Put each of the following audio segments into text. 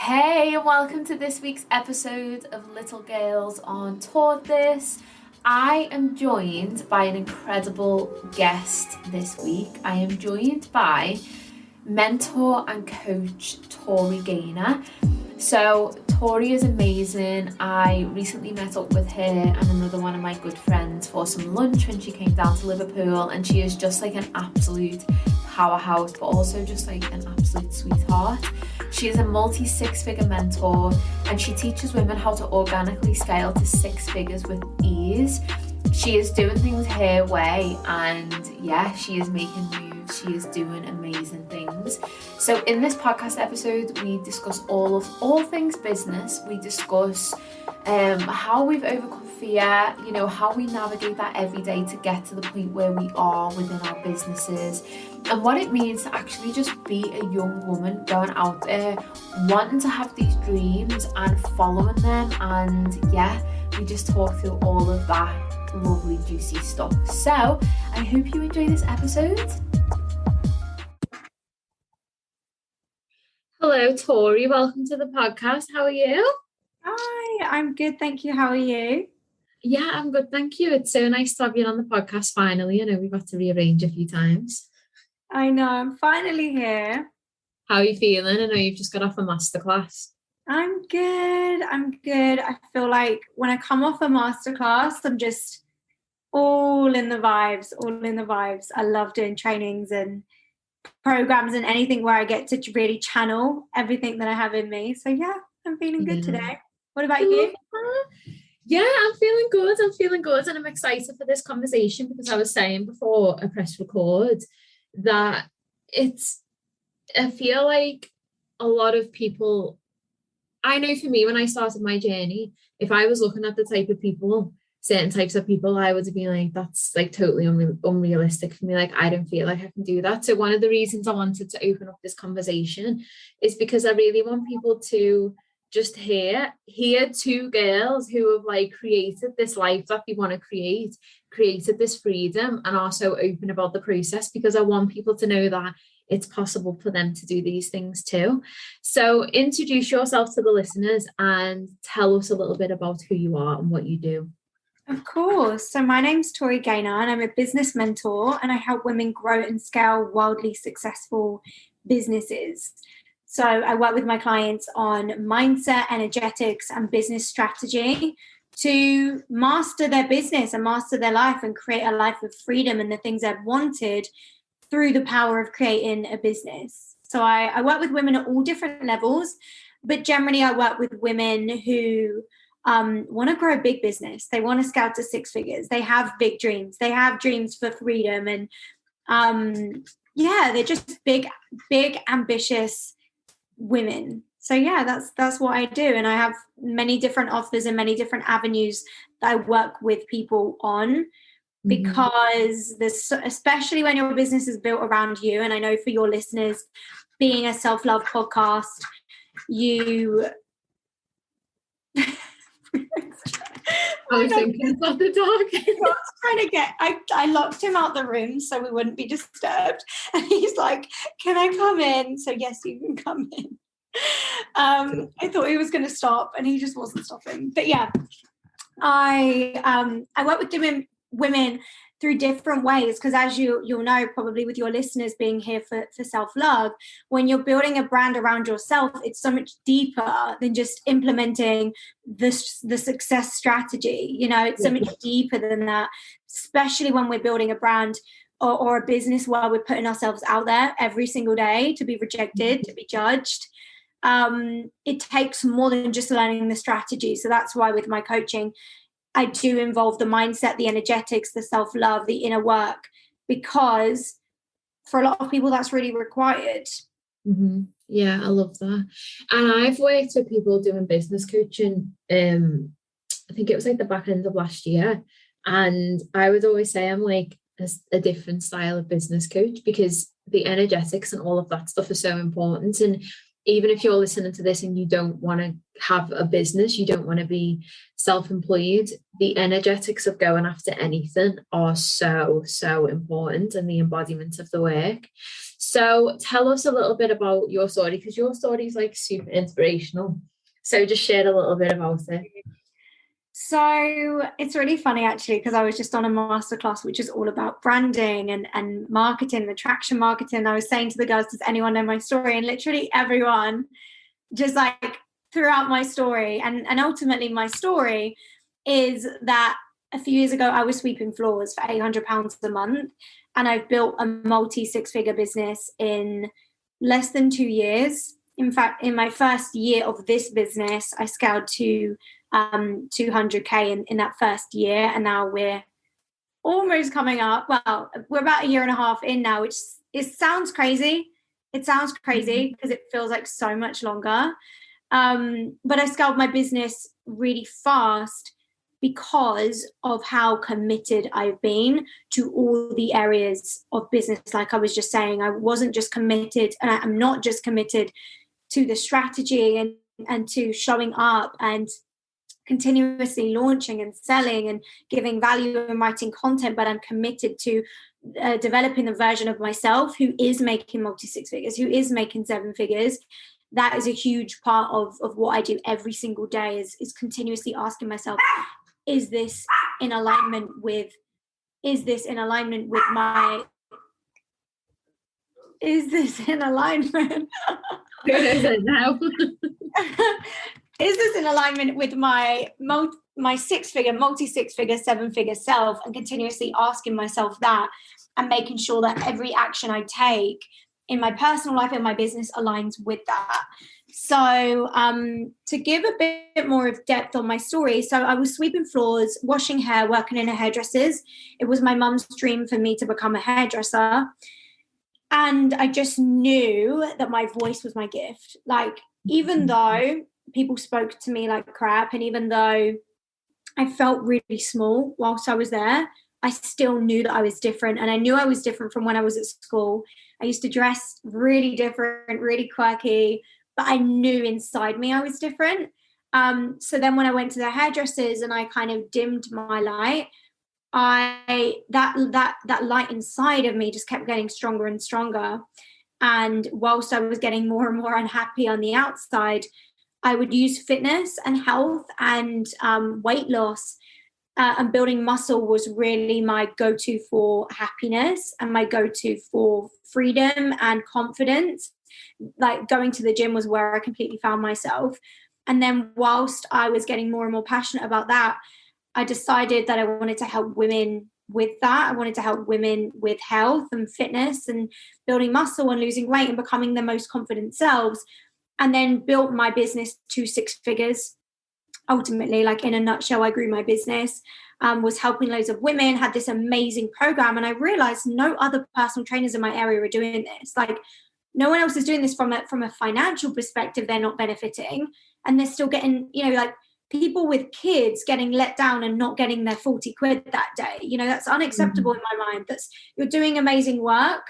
Hey, and welcome to this week's episode of Little Girls on Taught This. I am joined by an incredible guest this week. I am joined by mentor and coach Tori Gaynor. So Tori is amazing. I recently met up with her and another one of my good friends for some lunch when she came down to Liverpool, and she is just like an absolute powerhouse, but also just like an absolute sweetheart. She is a multi-six-figure mentor, and she teaches women how to organically scale to six figures with ease. She is doing things her way, and yeah, she is making moves. She is doing amazing things. So in this podcast episode, we discuss all things business. We discuss how we've overcome fear, how we navigate that every day to get to the point where we are within our businesses, and what it means to actually just be a young woman going out there wanting to have these dreams and following them. And yeah, we just talk through all of that lovely juicy stuff. So I hope you enjoy this episode. Hello Tori, welcome to the podcast. How are you? Hi, I'm good, thank you. How are you? Yeah, I'm good, thank you. It's so nice to have you on the podcast finally. I know we've had to rearrange a few times. I know, I'm finally here. How are you feeling? I know you've just got off a masterclass. I'm good. I feel like when I come off a masterclass, I'm just all in the vibes. I love doing trainings and programs and anything where I get to really channel everything that I have in me. So yeah, I'm feeling good today. What about you? Yeah, I'm feeling good. And I'm excited for this conversation because I was saying before I press record that I feel like a lot of people, I know for me when I started my journey, if I was looking at the type of people, certain types of people, I would have been like, that's like totally unrealistic for me. Like, I don't feel like I can do that. So one of the reasons I wanted to open up this conversation is because I really want people to just hear two girls who have like created this life that they want to created this freedom, and are so open about the process, because I want people to know that it's possible for them to do these things too. So introduce yourself to the listeners and tell us a little bit about who you are and what you do. Of course. So my name's Tori Gaynor and I'm a business mentor, and I help women grow and scale wildly successful businesses. So I work with my clients on mindset, energetics, and business strategy to master their business and master their life and create a life of freedom and the things they've wanted through the power of creating a business. So I work with women at all different levels, but generally I work with women who want to grow a big business. They want to scale to six figures. They have big dreams. They have dreams for freedom. And they're just big, ambitious women. So yeah, that's what I do. And I have many different offers and many different avenues that I work with people on, because this, especially when your business is built around you. And I know for your listeners, being a self-love podcast, you I was thinking about the dog. I locked him out the room so we wouldn't be disturbed. And he's like, can I come in? So yes, you can come in. I thought he was going to stop and he just wasn't stopping. But yeah, I work with women through different ways, because as you'll know probably with your listeners being here for self-love, when you're building a brand around yourself, it's so much deeper than just implementing the success strategy. It's so much deeper than that, especially when we're building a brand or a business where we're putting ourselves out there every single day to be rejected, to be judged. It takes more than just learning the strategy. So that's why with my coaching, I do involve the mindset, the energetics, the self-love, the inner work, because for a lot of people, that's really required. Mm-hmm. Yeah, I love that. And I've worked with people doing business coaching. I think it was like the back end of last year. And I would always say I'm like a different style of business coach, because the energetics and all of that stuff is so important. And even if you're listening to this and you don't want to have a business, you don't want to be self-employed, the energetics of going after anything are so, so important, and the embodiment of the work. So tell us a little bit about your story, because your story is like super inspirational. So just share a little bit about it. So it's really funny, actually, because I was just on a masterclass which is all about branding and marketing, attraction marketing. I was saying to the girls, does anyone know my story? And literally everyone just like threw out my story. And ultimately my story is that a few years ago I was sweeping floors for £800 a month, and I've built a multi-six-figure business in less than 2 years. In fact, in my first year of this business, I scaled to 200K in that first year, and now we're almost coming up. Well, we're about a year and a half in now, which sounds crazy. It sounds crazy because it feels like so much longer. But I scaled my business really fast because of how committed I've been to all the areas of business. Like I was just saying, I wasn't just committed, and I'm not just committed to the strategy and to showing up and continuously launching and selling and giving value and writing content, but I'm committed to developing the version of myself who is making multi-six figures, who is making seven figures. That is a huge part of what I do every single day, is continuously asking myself, is this in alignment with my is this in alignment is this in alignment with my multi-six-figure, seven-figure self, and continuously asking myself that and making sure that every action I take in my personal life and my business aligns with that. So to give a bit more of depth on my story, so I was sweeping floors, washing hair, working in a hairdresser's. It was my mum's dream for me to become a hairdresser. And I just knew that my voice was my gift. Like, even though people spoke to me like crap, and even though I felt really small whilst I was there, I still knew that I was different. And I knew I was different from when I was at school. I used to dress really different, really quirky, but I knew inside me I was different. So then when I went to the hairdressers and I kind of dimmed my light, that light inside of me just kept getting stronger and stronger. And whilst I was getting more and more unhappy on the outside, I would use fitness and health and weight loss, and building muscle was really my go-to for happiness and my go-to for freedom and confidence. Like, going to the gym was where I completely found myself. And then whilst I was getting more and more passionate about that, I decided that I wanted to help women with that. I wanted to help women with health and fitness and building muscle and losing weight and becoming their most confident selves. And then built my business to six figures. Ultimately, like, in a nutshell, I grew my business, was helping loads of women, had this amazing program. And I realized no other personal trainers in my area are doing this. Like, no one else is doing this from a financial perspective. They're not benefiting, and they're still getting, like, people with kids getting let down and not getting their 40 quid that day. That's unacceptable in my mind. You're doing amazing work.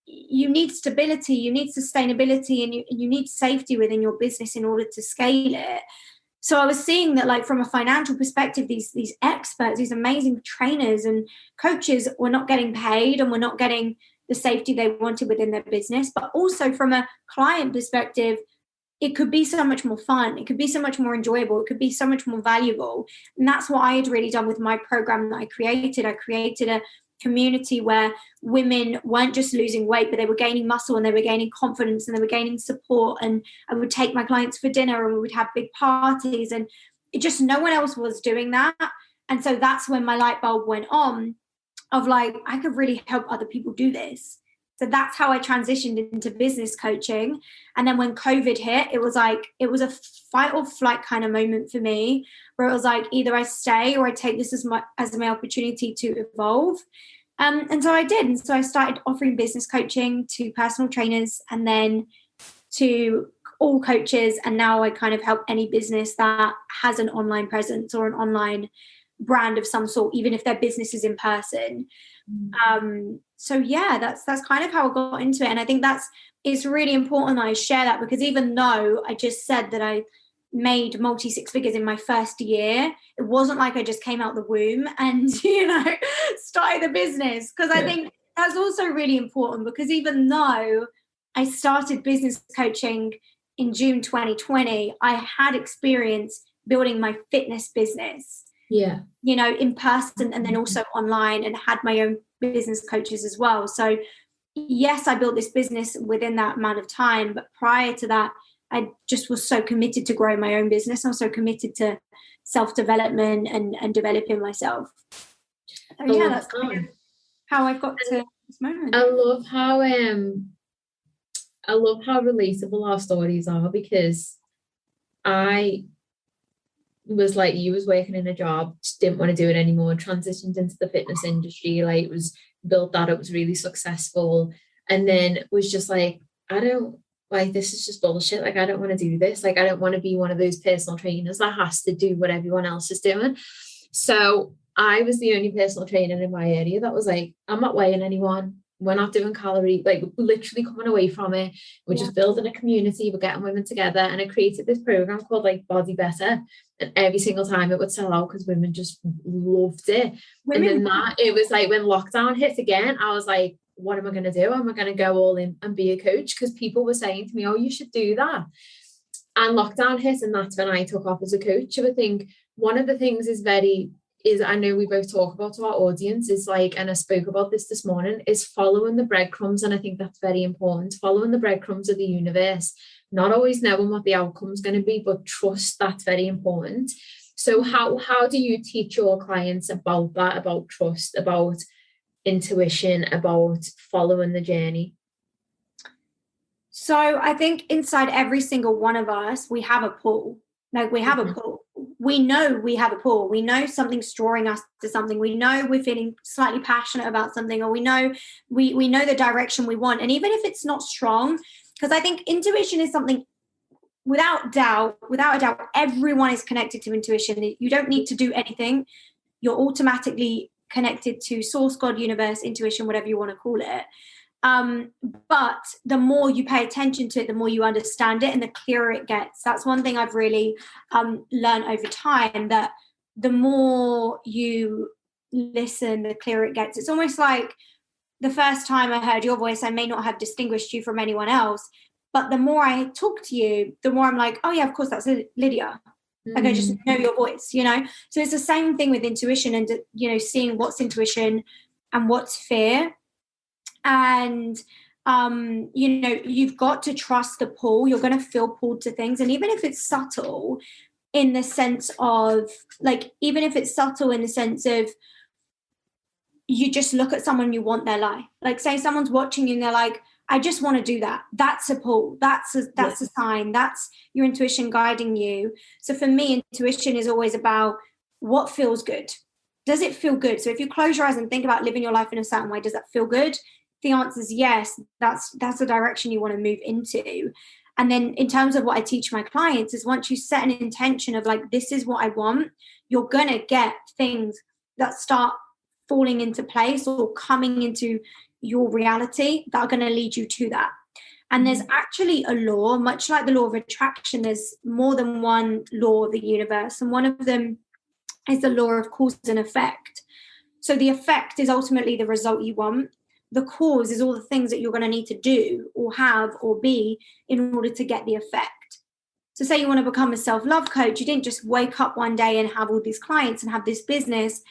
You need stability, you need sustainability, and you need safety within your business in order to scale it. So I was seeing that, like, from a financial perspective, these experts, these amazing trainers and coaches were not getting paid and were not getting the safety they wanted within their business. But also from a client perspective, it could be so much more fun. It could be so much more enjoyable. It could be so much more valuable. And that's what I had really done with my program that I created. I created a community where women weren't just losing weight, but they were gaining muscle and they were gaining confidence and they were gaining support. And I would take my clients for dinner and we would have big parties, and no one else was doing that. And so that's when my light bulb went on of, like, I could really help other people do this. So that's how I transitioned into business coaching. And then when COVID hit, it was a fight or flight kind of moment for me, where it was like, either I stay or I take this as my opportunity to evolve. And so I did. And so I started offering business coaching to personal trainers and then to all coaches. And now I kind of help any business that has an online presence or an online brand of some sort, even if their business is in person. so yeah, that's kind of how I got into it. And I think it's really important that I share that, because even though I just said that I made multi six figures in my first year, it wasn't like I just came out the womb and started the business. Because I think that's also really important, because even though I started business coaching in June 2020, I had experience building my fitness business, in person and then also online, and had my own business coaches as well. So yes, I built this business within that amount of time, but prior to that, I just was so committed to growing my own business. I was so committed to self-development and developing myself. So yeah, that's kind of how I've got to this moment. I love how relatable our stories are, because I was like you, was working in a job, just didn't want to do it anymore, transitioned into the fitness industry, like it was built that, it was really successful, and then was just like, I don't like, this is just bullshit, like I don't want to do this, like I don't want to be one of those personal trainers that has to do what everyone else is doing. So I was the only personal trainer in my area that was like, I'm not weighing anyone, we're not doing calorie, like literally coming away from it, we're just building a community, we're getting women together. And I created this program called like Body Better, and every single time it would sell out because women just loved it. And then it was like when lockdown hit again, I was like, what am I going to do? Am I going to go all in and be a coach? Because people were saying to me, oh, you should do that. And lockdown hit, and that's when I took off as a coach. So I think one of the things I know we both talk about to our audience is like, and I spoke about this morning, is following the breadcrumbs. And I think that's very important, following the breadcrumbs of the universe, not always knowing what the outcome's going to be, but trust, that's very important. So how do you teach your clients about that, about trust, about intuition, about following the journey? So I think inside every single one of us, we have a pull. Like we have a pull. We know we have a pull. We know something's drawing us to something. We know we're feeling slightly passionate about something, or we know the direction we want. And even if it's not strong, because I think intuition is something, without a doubt, everyone is connected to intuition. You don't need to do anything. You're automatically connected to source, God, universe, intuition, whatever you want to call it. But the more you pay attention to it, the more you understand it and the clearer it gets. That's one thing I've really learned over time, that the more you listen, the clearer it gets. It's almost like the first time I heard your voice, I may not have distinguished you from anyone else, but the more I talk to you, the more I'm like, oh yeah, of course, that's Lydia. Like I just know your voice, So it's the same thing with intuition, and seeing what's intuition and what's fear. And you've got to trust the pull. You're going to feel pulled to things, and even if it's subtle, in the sense of you just look at someone, you want their life. Like say someone's watching you and they're like, I just want to do that. That's a pull. That's a sign. That's your intuition guiding you. So for me, intuition is always about what feels good. Does it feel good? So if you close your eyes and think about living your life in a certain way, does that feel good? The answer is yes. That's the direction you want to move into. And then in terms of what I teach my clients is, once you set an intention of like, this is what I want, you're going to get things that start falling into place or coming into your reality that are going to lead you to that. And there's actually a law, much like the law of attraction, there's more than one law of the universe. And one of them is the law of cause and effect. So the effect is ultimately the result you want. The cause is all the things that you're going to need to do or have or be in order to get the effect. So say you want to become a self-love coach, you didn't just wake up one day and have all these clients and have this business,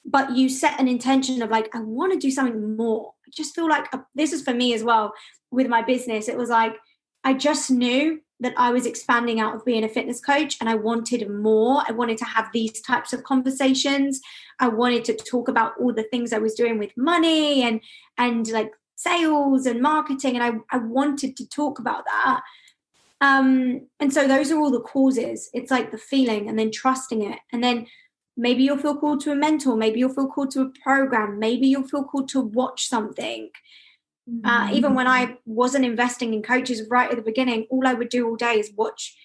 but you set an intention of like, I want to do something more. I just feel like this is for me as well with my business. It was like, I just knew that I was expanding out of being a fitness coach and I wanted more. I wanted to have these types of conversations. I wanted to talk about all the things I was doing with money and like sales and marketing. And I wanted to talk about that. And so those are all the causes. It's like the feeling and then trusting it. And then maybe you'll feel called to a mentor. Maybe you'll feel called to a program. Maybe you'll feel called to watch something. Even when I wasn't investing in coaches right at the beginning, all I would do all day is watch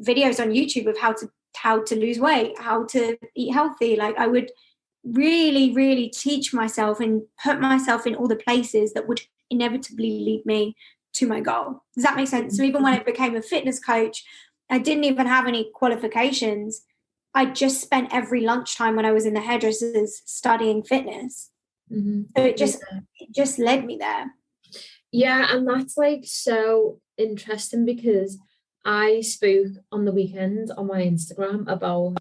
videos on YouTube of how to lose weight, how to eat healthy. Like I would really, really teach myself and put myself in all the places that would inevitably lead me to my goal. Does that make sense? So even when I became a fitness coach, I didn't even have any qualifications. I just spent every lunchtime when I was in the hairdressers studying fitness. So it just led me there. Yeah, and that's like so interesting because I spoke on the weekend on my Instagram about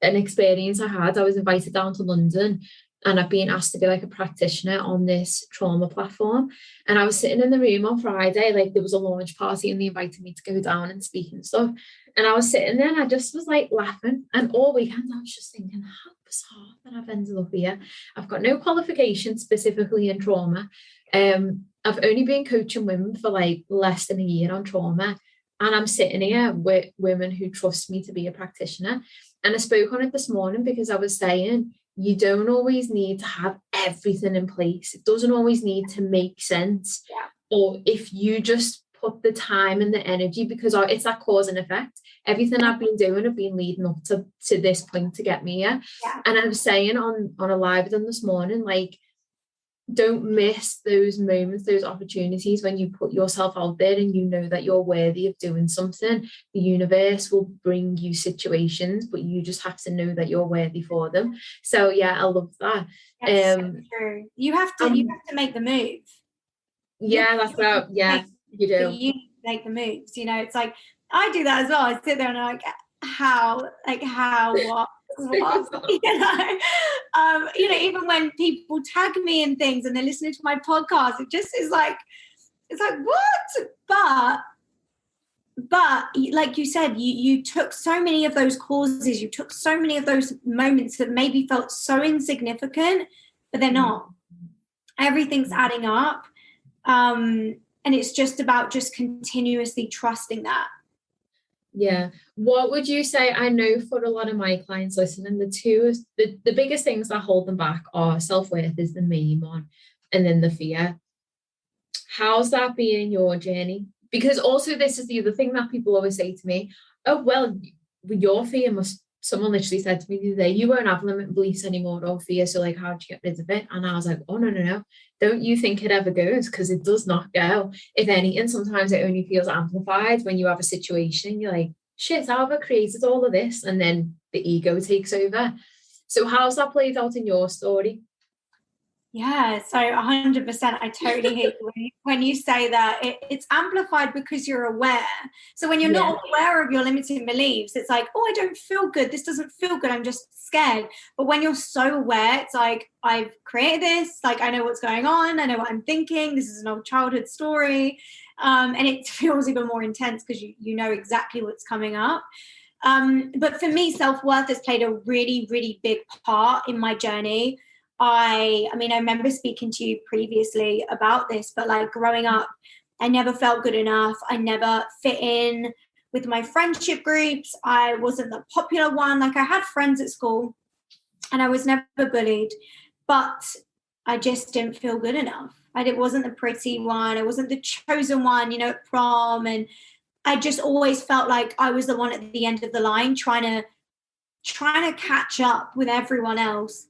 an experience I had. I was invited down to London and I've been asked to be like a practitioner on this trauma platform. And I was sitting in the room on Friday, like there was a launch party and they invited me to go down and speak and stuff. And I was sitting there and I just was like laughing. And all weekend I was just thinking, how bizarre that I've ended up here. I've got no qualifications specifically in trauma. I've only been coaching women for like less than a year on trauma. And I'm sitting here with women who trust me to be a practitioner. And I spoke on it this morning because I was saying, you don't always need to have everything in place. It doesn't always need to make sense. Yeah. Or if you just put the time and the energy, because it's that cause and effect. Everything I've been doing, I've been leading up to this point to get me here. Yeah. And I was saying on a live with them this morning, like, don't miss those moments, those opportunities when you put yourself out there and you know that you're worthy of doing something. The universe will bring you situations, but you just have to know that you're worthy for them. So yeah, I love that. That's so true. You have to make the move. Yeah, that's right. Yeah, you do. You need to make the moves. You know, it's like I do that as well. I sit there and I'm like, how, what? You know, even when people tag me in things and they're listening to my podcast, it just is like, it's like, what? But like you said, you took so many of those causes, you took so many of those moments that maybe felt so insignificant, but they're not. Everything's adding up. And it's just about just continuously trusting that. Yeah. What would you say? I know for a lot of my clients listening, the biggest things that hold them back are self-worth is the main one, and then the fear. How's that been in your journey? Because also this is the other thing that people always say to me, oh, well, your fear someone literally said to me the other day, you won't have limiting beliefs anymore or fear, so like, how do you get rid of it? And I was like, oh, no. Don't you think it ever goes? Because it does not go. If anything, sometimes it only feels amplified when you have a situation and you're like, shit, how have I created all of this? And then the ego takes over. So how's that played out in your story? Yeah, so 100%. I totally hear you when you say that it's amplified because you're aware. So when you're not aware of your limiting beliefs, it's like, oh, I don't feel good. This doesn't feel good. I'm just scared. But when you're so aware, it's like, I've created this. Like, I know what's going on. I know what I'm thinking. This is an old childhood story. And it feels even more intense because you know exactly what's coming up. But for me, self-worth has played a really, really big part in my journey. I remember speaking to you previously about this, but like growing up, I never felt good enough. I never fit in with my friendship groups. I wasn't the popular one. Like I had friends at school and I was never bullied, but I just didn't feel good enough. Wasn't the pretty one. I wasn't the chosen one, you know, at prom. And I just always felt like I was the one at the end of the line trying to catch up with everyone else.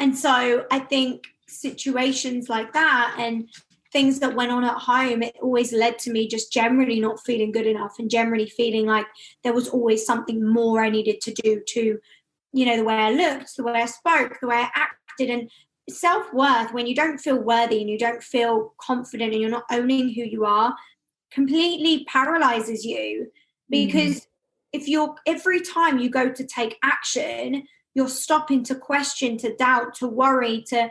And so I think situations like that and things that went on at home, it always led to me just generally not feeling good enough and generally feeling like there was always something more I needed to do to, you know, the way I looked, the way I spoke, the way I acted. And self-worth, when you don't feel worthy and you don't feel confident and you're not owning who you are, completely paralyzes you. Because every time you go to take action, you're stopping to question, to doubt, to worry, to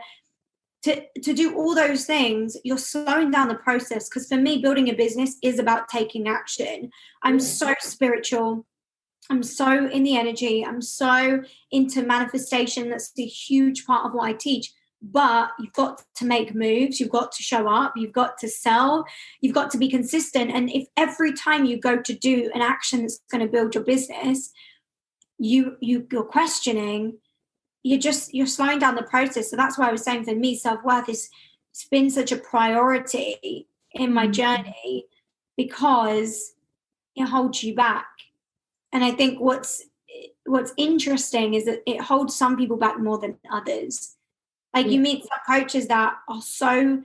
do all those things. You're slowing down the process. Because for me, building a business is about taking action. I'm so spiritual. I'm so in the energy. I'm so into manifestation. That's a huge part of what I teach. But you've got to make moves. You've got to show up. You've got to sell. You've got to be consistent. And if every time you go to do an action that's going to build your business, you're questioning, you're slowing down the process. So that's why I was saying for me, self-worth it's been such a priority in my journey because it holds you back. And I think what's interesting is that it holds some people back more than others. Like you meet some coaches that are so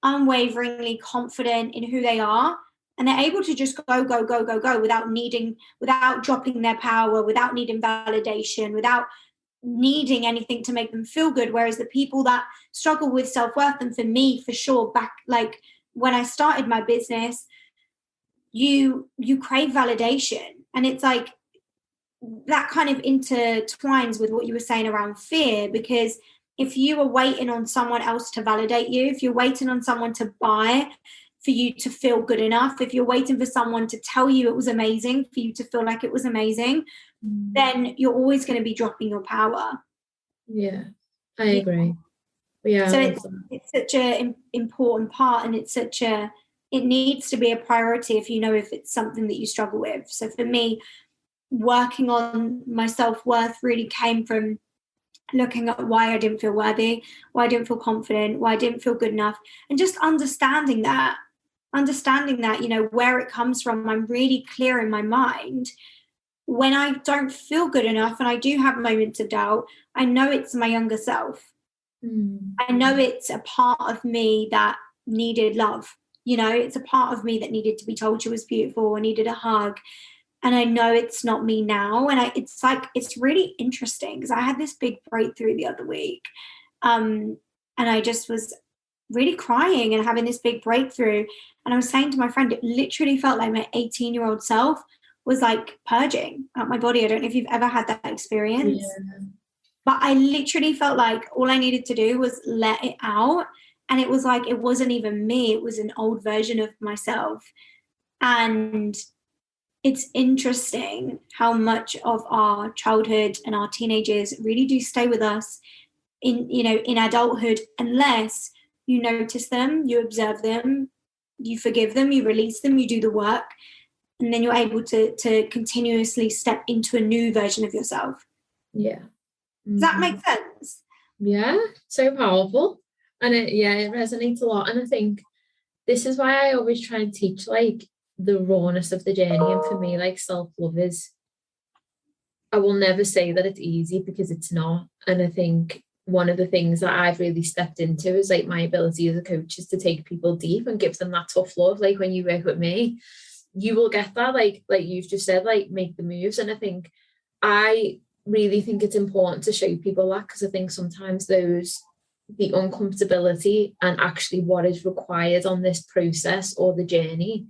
unwaveringly confident in who they are, and they're able to just go without dropping their power, without needing validation, without needing anything to make them feel good. Whereas the people that struggle with self-worth, and for me, for sure, back like when I started my business, you crave validation. And it's like that kind of intertwines with what you were saying around fear, because if you are waiting on someone else to validate you, if you're waiting on someone to buy for you to feel good enough, if you're waiting for someone to tell you it was amazing for you to feel like it was amazing, then you're always going to be dropping your power. Yeah, I agree. Yeah, so it's such an important part, and it needs to be a priority if you know if it's something that you struggle with. So for me, working on my self-worth really came from looking at why I didn't feel worthy, why I didn't feel confident, why I didn't feel good enough, and just understanding that, you know, where it comes from. I'm really clear in my mind. When I don't feel good enough and I do have moments of doubt, I know it's my younger self. I know it's a part of me that needed love. You know, it's a part of me that needed to be told she was beautiful or needed a hug. And I know it's not me now. And it's really interesting because I had this big breakthrough the other week. And I just was really crying and having this big breakthrough. And I was saying to my friend, it literally felt like my 18-year-old self was like purging out my body. I don't know if you've ever had that experience. Yeah. But I literally felt like all I needed to do was let it out. And it was like, it wasn't even me. It was an old version of myself. And it's interesting how much of our childhood and our teenagers really do stay with us in adulthood, unless you notice them, you observe them, you forgive them, you release them, you do the work, and then you're able to continuously step into a new version of yourself. Yeah. Does that make sense? Yeah, so powerful. And it resonates a lot. And I think this is why I always try and teach like the rawness of the journey. And for me, like self-love is, I will never say that it's easy, because it's not. And I think one of the things that I've really stepped into is like my ability as a coach is to take people deep and give them that tough love. Like when you work with me, you will get that, like you've just said, like make the moves. And I really think it's important to show people that, because I think sometimes the uncomfortability and actually what is required on this process or the journey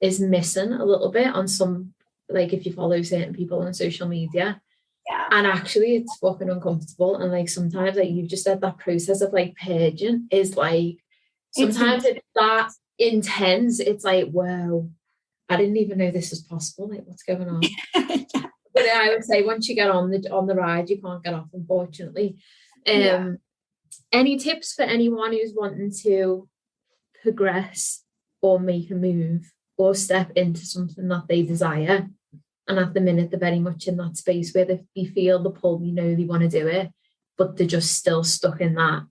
is missing a little bit on some, like if you follow certain people on social media. Yeah. And actually it's fucking uncomfortable. And like sometimes, like you've just said, that process of like purging is like, sometimes it's that intense. It's like, wow, I didn't even know this was possible. Like, what's going on? Yeah. But I would say once you get on the ride, you can't get off, unfortunately. Any tips for anyone who's wanting to progress or make a move or step into something that they desire, and at the minute they're very much in that space where they feel the pull, you know, they want to do it, but they're just still stuck in that,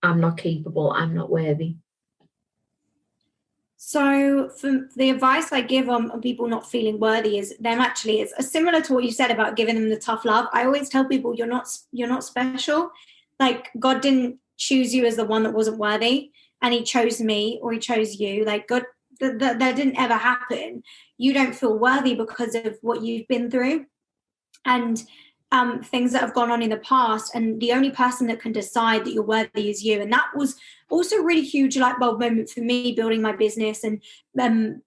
I'm not capable, I'm not worthy? So for the advice I give on people not feeling worthy is similar to what you said about giving them the tough love. I always tell people you're not special. Like God didn't choose you as the one that wasn't worthy, and he chose me or he chose you. Like God, that didn't ever happen. You don't feel worthy because of what you've been through and things that have gone on in the past. And the only person that can decide that you're worthy is you. And that was also a really huge light bulb moment for me, building my business and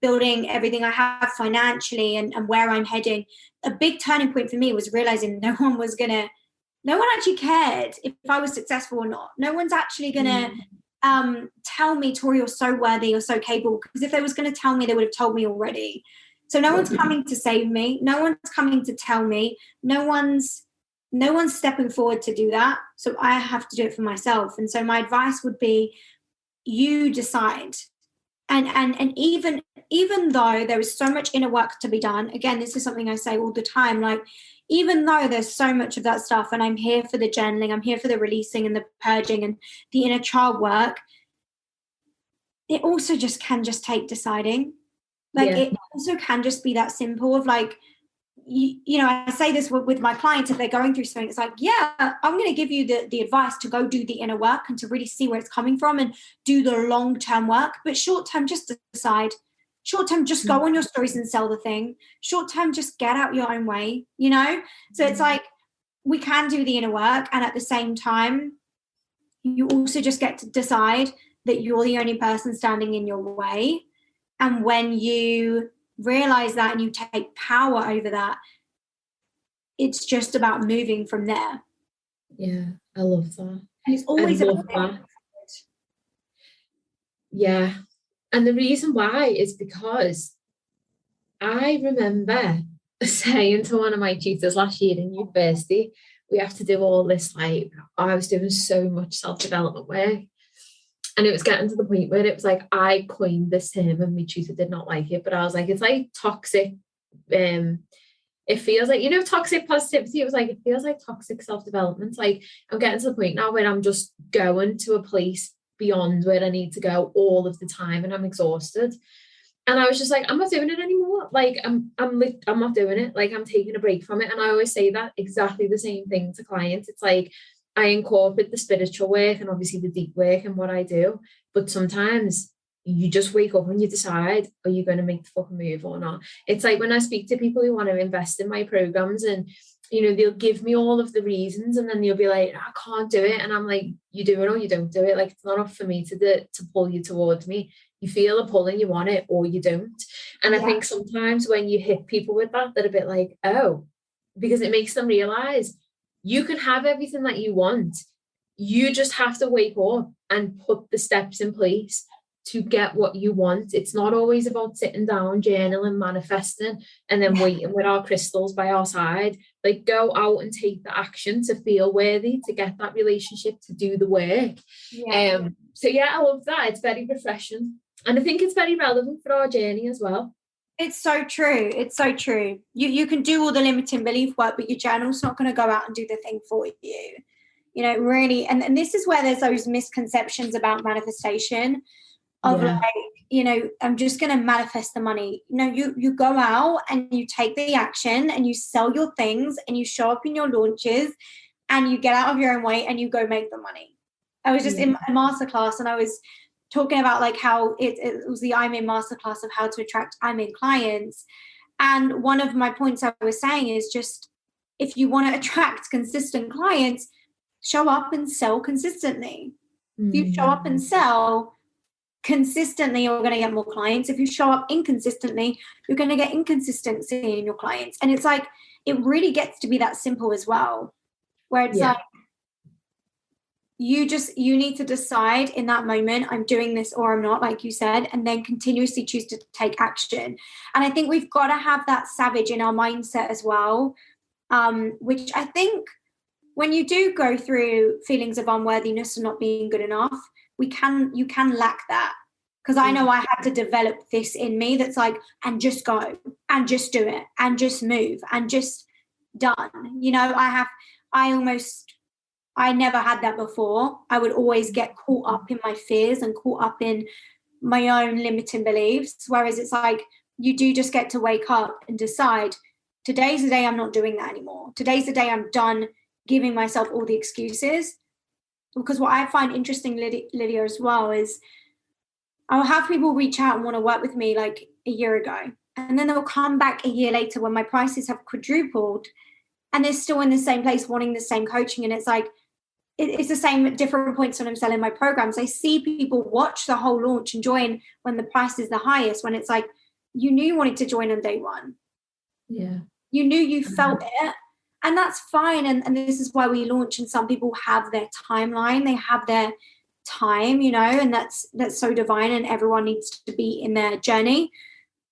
building everything I have financially and where I'm heading. A big turning point for me was realizing no one actually cared if I was successful or not. No one's actually going to tell me, Tori, you're so worthy, you're so capable. Because if they was going to tell me, they would have told me already. So no one's coming to save me. No one's coming to tell me. No one's stepping forward to do that. So I have to do it for myself. And so my advice would be, you decide. And even though there is so much inner work to be done, again, this is something I say all the time, like, even though there's so much of that stuff, and I'm here for the journaling, I'm here for the releasing and the purging and the inner child work, it also can take deciding. Like, it also can just be that simple of like, you know, I say this with my clients, if they're going through something, it's like, yeah, I'm going to give you the advice to go do the inner work and to really see where it's coming from and do the long-term work. But short-term, just decide. Short-term, just go on your stories and sell the thing. Short-term, just get out your own way, you know? So it's like, we can do the inner work, and at the same time, you also just get to decide that you're the only person standing in your way. And when you realize that and you take power over that, it's just about moving from there. Yeah, I love that. And it's always about that. Yeah. And the reason why is because I remember saying to one of my tutors last year in university, we have to do all this, like, I was doing so much self-development work. And it was getting to the point where it was like, I coined this term and my tutor did not like it, but I was like, it's like toxic. It feels like, you know, toxic positivity. It was like, it feels like toxic self-development. Like, I'm getting to the point now where I'm just going to a place beyond where I need to go all of the time, and I'm exhausted. And I was just like, I'm not doing it anymore. Like, I'm not doing it. Like, I'm taking a break from it. And I always say that exactly the same thing to clients. It's like, I incorporate the spiritual work and obviously the deep work in what I do. But sometimes you just wake up and you decide, are you going to make the fucking move or not? It's like when I speak to people who want to invest in my programs, and, you know, they'll give me all of the reasons, and then they'll be like, I can't do it. And I'm like, you do it or you don't do it. Like, it's not up for me to pull you towards me. You feel a pull and you want it, or you don't. And I think sometimes when you hit people with that, they're a bit like, oh, because it makes them realize you can have everything that you want. You just have to wake up and put the steps in place to get what you want. It's not always about sitting down, journaling, manifesting, and then waiting with our crystals by our side. Like, go out and take the action to feel worthy, to get that relationship, to do the work. So yeah, I love that. It's very refreshing. And I think it's very relevant for our journey as well. It's so true. It's so true. You can do all the limiting belief work, but your journal's not going to go out and do the thing for you. You know, really. And this is where there's those misconceptions about manifestation of like, you know, I'm just going to manifest the money. No, you go out and you take the action and you sell your things and you show up in your launches and you get out of your own way and you go make the money. I was just in a masterclass and I was talking about like how it was the I'm in masterclass of how to attract I'm in clients. And one of my points I was saying is just, if you want to attract consistent clients, show up and sell consistently. If you show up and sell consistently, you're going to get more clients. If you show up inconsistently, you're going to get inconsistency in your clients. And it's like, it really gets to be that simple as well, where it's like, you need to decide in that moment, I'm doing this or I'm not, like you said, and then continuously choose to take action. And I think we've got to have that savage in our mindset as well, which I think when you do go through feelings of unworthiness and not being good enough, you can lack that. Because I know I had to develop this in me that's like, and just go and just do it and just move and just done. You know, I never had that before. I would always get caught up in my fears and caught up in my own limiting beliefs. Whereas it's like, you do just get to wake up and decide, today's the day I'm not doing that anymore. Today's the day I'm done giving myself all the excuses. Because what I find interesting, Lydia, as well, is I'll have people reach out and want to work with me like a year ago. And then they'll come back a year later when my prices have quadrupled and they're still in the same place wanting the same coaching. And it's like, it's the same at different points when I'm selling my programs. I see people watch the whole launch and join when the price is the highest, when it's like, you knew you wanted to join on day one. Yeah. You knew you felt it. And that's fine. And this is why we launch. And some people have their timeline. They have their time, you know, and that's so divine, and everyone needs to be in their journey.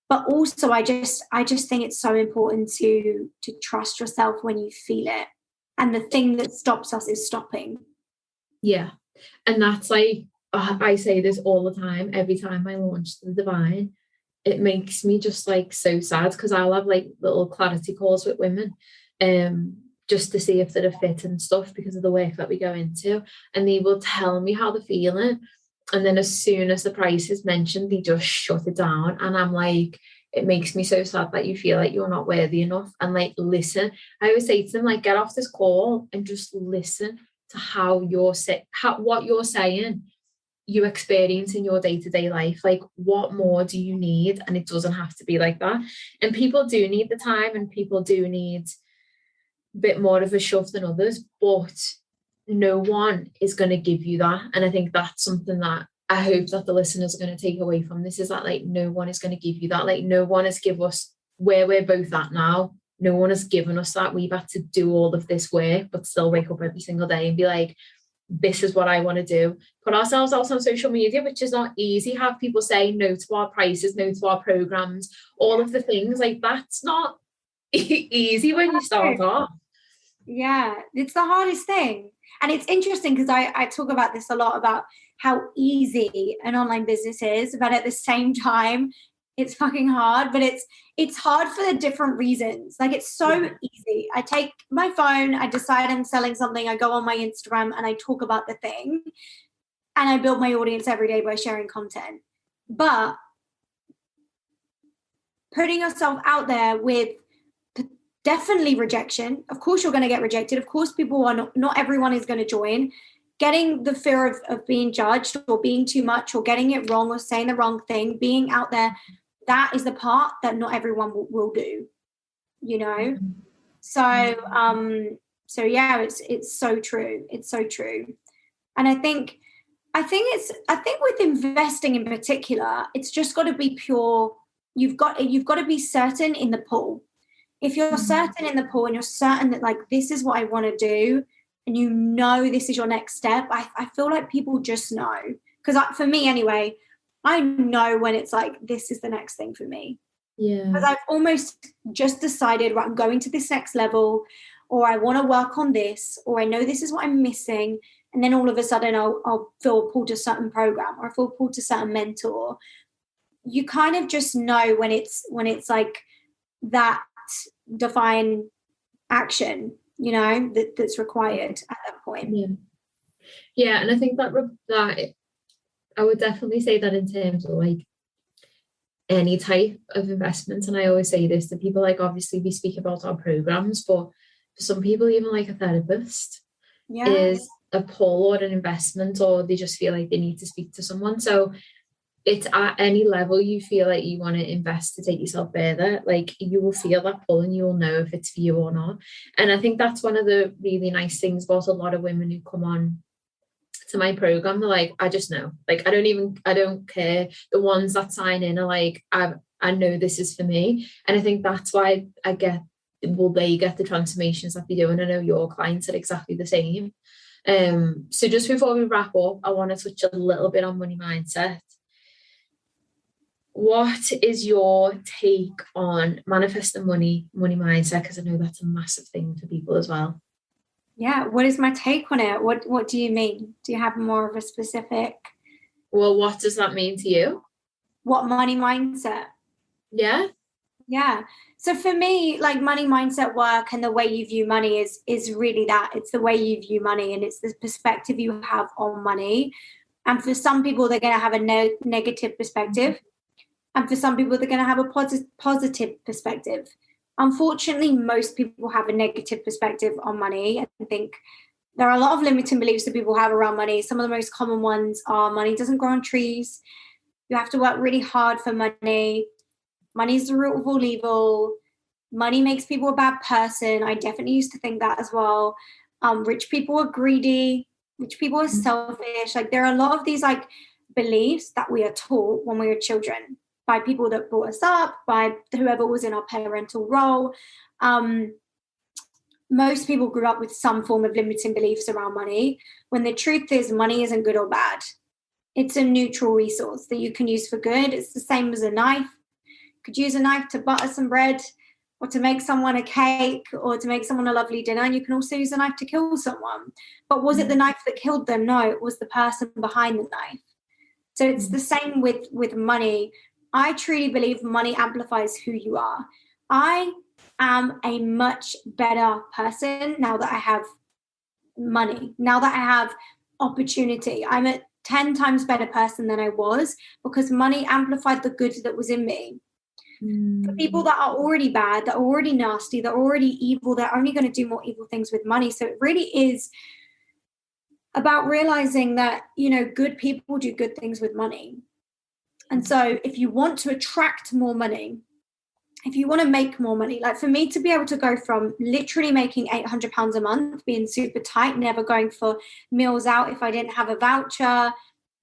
But also I just think it's so important to trust yourself when you feel it. And the thing that stops us is stopping. Yeah. And that's like, I say this all the time, every time I launch the divine, it makes me just like so sad, because I'll have like little clarity calls with women, just to see if they're a fit and stuff because of the work that we go into. And they will tell me how they're feeling. And then as soon as the price is mentioned, they just shut it down. And I'm like, it makes me so sad that you feel like you're not worthy enough. And like, listen, I always say to them, like, get off this call and just listen to what you're saying, you experience in your day-to-day life. Like, what more do you need? And it doesn't have to be like that. And people do need the time, and people do need a bit more of a shove than others, but no one is going to give you that. And I think that's something that I hope that the listeners are going to take away from this, is that like, no one is going to give you that. Like, no one has given us where we're both at now. No one has given us that. We've had to do all of this work, but still wake up every single day and be like, this is what I want to do. Put ourselves out on social media, which is not easy. Have people say no to our prices, no to our programs, all of the things. Like, that's not easy when you start off. Yeah, it's the hardest thing. And it's interesting because I talk about this a lot, about how easy an online business is, but at the same time, it's fucking hard. But it's hard for the different reasons. Like, it's so easy. I take my phone, I decide I'm selling something, I go on my Instagram and I talk about the thing, and I build my audience every day by sharing content. But putting yourself out there with definitely rejection. Of course, you're going to get rejected. Of course, people are not everyone is going to join. Getting the fear of being judged or being too much or getting it wrong or saying the wrong thing, being out there, that is the part that not everyone will do, you know? So yeah, it's so true. It's so true. And I think with investing in particular, it's just got to be pure. You've got to be certain in the pool. If you're certain in the pool and you're certain that like, this is what I want to do, and you know this is your next step, I feel like people just know. Because for me anyway, I know when it's like, this is the next thing for me. Yeah. Because I've almost just decided, right, I'm going to this next level, or I want to work on this, or I know this is what I'm missing. And then all of a sudden I'll feel pulled to a certain program, or I feel pulled to a certain mentor. You kind of just know when it's like that define action, you know, that's required at that point. Yeah, and I think that I would definitely say that in terms of like any type of investment. And I always say this to people, like, obviously we speak about our programs, but for some people, even like a therapist is a pull or an investment, or they just feel like they need to speak to someone. So it's at any level you feel like you want to invest to take yourself further, like, you will feel that pull and you will know if it's for you or not. And I think that's one of the really nice things about a lot of women who come on to my program. They're like, I just know, like, I don't care. The ones that sign in are like, I know this is for me. And I think that's why they get the transformations that they do. And I know your clients are exactly the same. So just before we wrap up, I want to touch a little bit on money mindset. What is your take on manifesting money mindset? Because I know that's a massive thing for people as well. Yeah. What is my take on it? What do you mean? Do you have more of a specific? Well, what does that mean to you? What money mindset? Yeah. Yeah. So for me, like, money mindset work and the way you view money is really that. It's the way you view money, and it's the perspective you have on money. And for some people, they're going to have a negative perspective. And for some people, they're going to have a positive perspective. Unfortunately, most people have a negative perspective on money. I think there are a lot of limiting beliefs that people have around money. Some of the most common ones are money doesn't grow on trees. You have to work really hard for money. Money is the root of all evil. Money makes people a bad person. I definitely used to think that as well. Rich people are greedy. Rich people are selfish. Like, there are a lot of these like beliefs that we are taught when we were children, by people that brought us up, by whoever was in our parental role. Most people grew up with some form of limiting beliefs around money, when the truth is money isn't good or bad. It's a neutral resource that you can use for good. It's the same as a knife. You could use a knife to butter some bread, or to make someone a cake, or to make someone a lovely dinner. And you can also use a knife to kill someone. But was it the knife that killed them? No, it was the person behind the knife. So it's the same with money. I truly believe money amplifies who you are. I am a much better person now that I have money, now that I have opportunity. I'm at 10 times better person than I was, because money amplified the good that was in me. For people that are already bad, that are already nasty, that are already evil, they're only going to do more evil things with money. So it really is about realizing that, good people do good things with money. And so if you want to attract more money, if you want to make more money, like for me to be able to go from literally making £800 a month, being super tight, never going for meals out if I didn't have a voucher,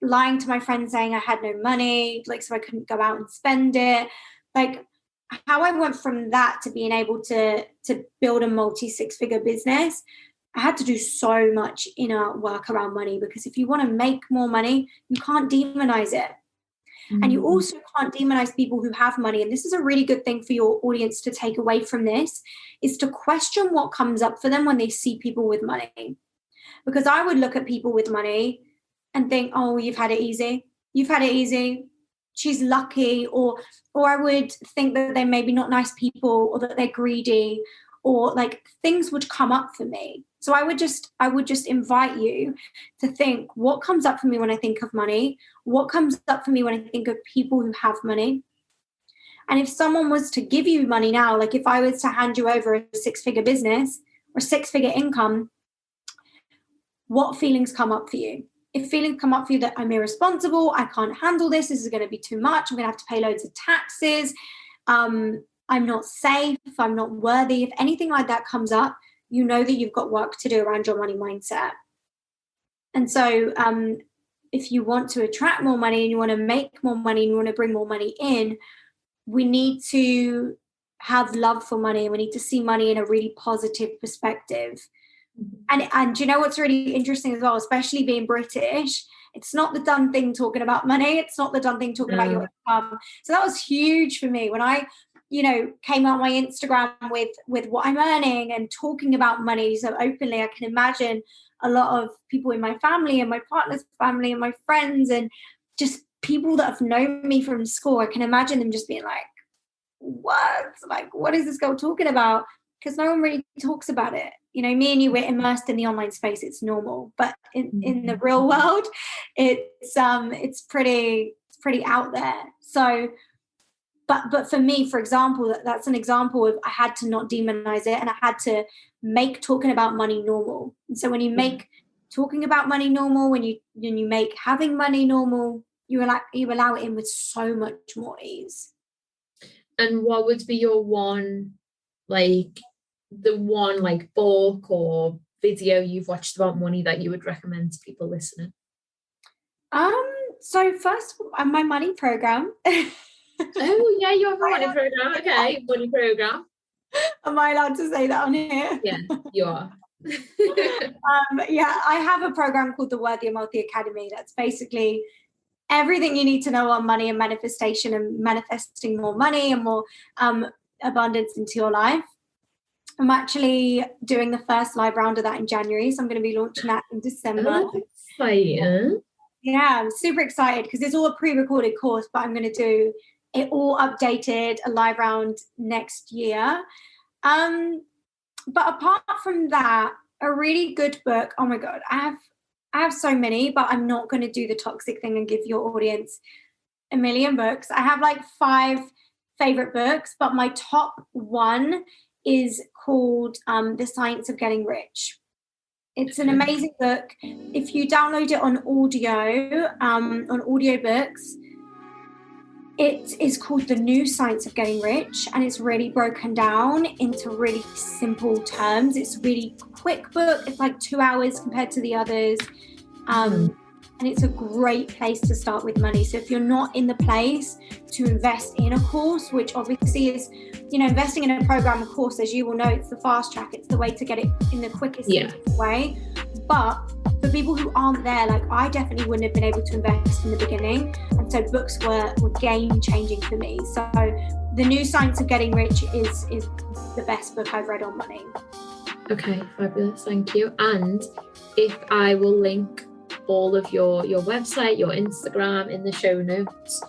lying to my friends saying I had no money, like so I couldn't go out and spend it, like how I went from that to being able to build a multi-six-figure business, I had to do so much inner work around money, because if you want to make more money, you can't demonize it. And you also can't demonize people who have money. And this is a really good thing for your audience to take away from this, is to question what comes up for them when they see people with money. Because I would look at people with money and think, oh, you've had it easy. You've had it easy. She's lucky. Or I would think that they're maybe not nice people, or that they're greedy, or like things would come up for me. So I would just invite you to think, what comes up for me when I think of money? What comes up for me when I think of people who have money? And if someone was to give you money now, like if I was to hand you over a six-figure business or six-figure income, what feelings come up for you? If feelings come up for you that I'm irresponsible, I can't handle this is going to be too much, I'm going to have to pay loads of taxes, I'm not safe, I'm not worthy, if anything like that comes up, you know that you've got work to do around your money mindset. And so if you want to attract more money and you want to make more money and you want to bring more money in, we need to have love for money, and we need to see money in a really positive perspective. And you know what's really interesting as well, especially being British, it's not the done thing talking about money, it's not the done thing talking about your income. So that was huge for me when I came out my Instagram with what I'm earning and talking about money so openly. I can imagine a lot of people in my family and my partner's family and my friends and just people that have known me from school. I can imagine them just being like, what is this girl talking about? Because no one really talks about it. Me and you, we're immersed in the online space. It's normal. But in the real world, it's pretty out there. So But for me, for example, that's an example of I had to not demonize it, and I had to make talking about money normal. And so when you make talking about money normal, when you make having money normal, you allow it in with so much more ease. And what would be your one book or video you've watched about money that you would recommend to people listening? So first, my money program. Oh yeah, you have a money program. Okay, money program. Am I allowed to say that on here? Yeah, you are. I have a program called the Worthy and Wealthy Academy. That's basically everything you need to know on money and manifestation and manifesting more money and more abundance into your life. I'm actually doing the first live round of that in January, so I'm going to be launching that in December. Oh, exciting. Yeah, I'm super excited because it's all a pre-recorded course, but I'm going to do it all updated, a live round next year. But apart from that, a really good book. Oh my God, I have so many, but I'm not going to do the toxic thing and give your audience a million books. I have 5 favorite books, but my top one is called The Science of Getting Rich. It's an amazing book. If you download it on audio, on audiobooks, it is called The New Science of Getting Rich, and it's really broken down into really simple terms. It's a really quick book. It's 2 hours compared to the others. And it's a great place to start with money. So if you're not in the place to invest in a course, which obviously is, investing in a program, of course, as you will know, it's the fast track. It's the way to get it in the quickest way. But for people who aren't there, I definitely wouldn't have been able to invest in the beginning. And so books were game changing for me. So The New Science of Getting Rich is the best book I've read on money. Okay, fabulous. Thank you. And if I will link all of your website, your Instagram in the show notes,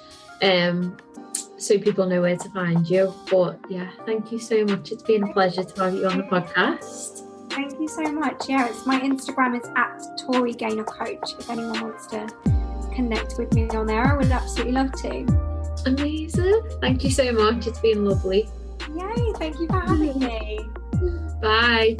so people know where to find you. But yeah, thank you so much. It's been a pleasure to have you on the podcast. Thank you so much. Yeah, my Instagram is @Torigaynorcoach if anyone wants to connect with me on there, I would absolutely love to. Amazing. Thank you so much. It's been lovely. Yay, thank you for having me. Bye.